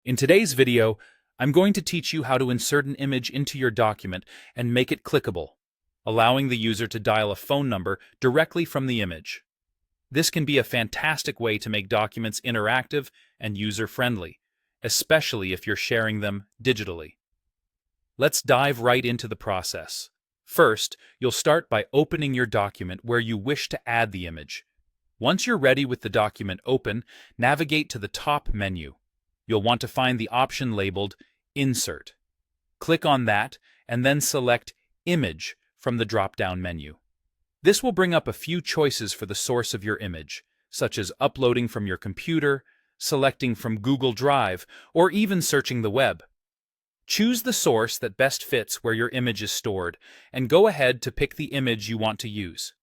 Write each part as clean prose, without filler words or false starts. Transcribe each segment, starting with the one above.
In today's video, I'm going to teach you how to insert an image into your document and make it clickable, allowing the user to dial a phone number directly from the image. This can be a fantastic way to make documents interactive and user-friendly, especially if you're sharing them digitally. Let's dive right into the process. First, you'll start by opening your document where you wish to add the image. Once you're ready with the document open, navigate to the top menu. You'll want to find the option labeled Insert. Click on that and then select Image from the drop-down menu. This will bring up a few choices for the source of your image, such as uploading from your computer, selecting from Google Drive, or even searching the web. Choose the source that best fits where your image is stored, and go ahead to pick the image you want to use.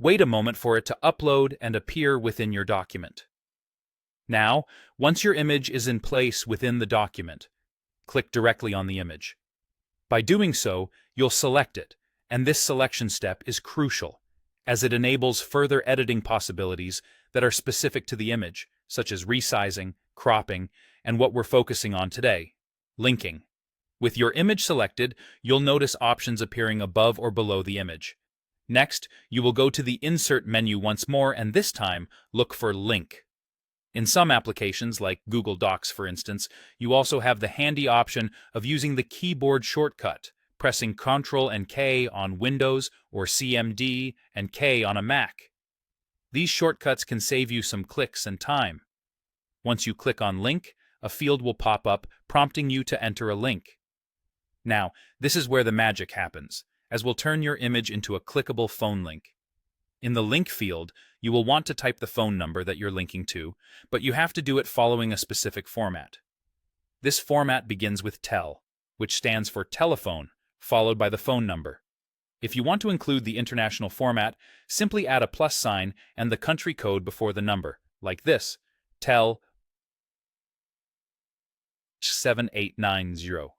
Wait a moment for it to upload and appear within your document. Now, once your image is in place within the document, click directly on the image. By doing so, you'll select it, and this selection step is crucial, as it enables further editing possibilities that are specific to the image, such as resizing, cropping, and what we're focusing on today, linking. With your image selected, you'll notice options appearing above or below the image. Next, you will go to the Insert menu once more, and this time, look for Link. In some applications, like Google Docs for instance, you also have the handy option of using the keyboard shortcut, pressing Ctrl and K on Windows or CMD and K on a Mac. These shortcuts can save you some clicks and time. Once you click on Link, a field will pop up prompting you to enter a link. Now, this is where the magic happens, as we'll turn your image into a clickable phone link. In the link field, you will want to type the phone number that you're linking to, but you have to do it following a specific format. This format begins with TEL, which stands for telephone, followed by the phone number. If you want to include the international format, simply add a plus sign and the country code before the number, like this, TEL 7890.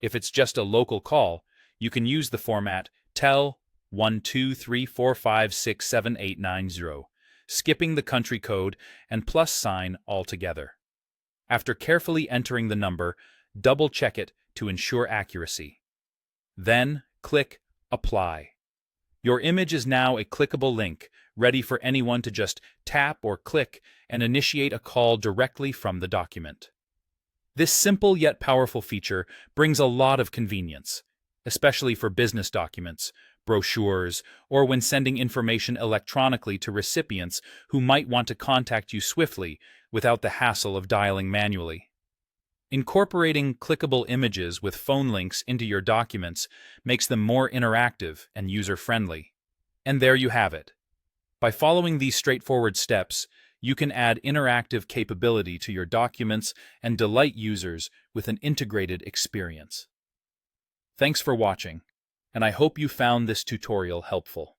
If it's just a local call, you can use the format TEL 12345678890, skipping the country code and plus sign altogether. After carefully entering the number, double-check it to ensure accuracy. Then, click Apply. Your image is now a clickable link, ready for anyone to just tap or click and initiate a call directly from the document. This simple yet powerful feature brings a lot of convenience, especially for business documents, brochures, or when sending information electronically to recipients who might want to contact you swiftly without the hassle of dialing manually. Incorporating clickable images with phone links into your documents makes them more interactive and user-friendly. And there you have it. By following these straightforward steps, you can add interactive capability to your documents and delight users with an integrated experience. Thanks for watching, and I hope you found this tutorial helpful.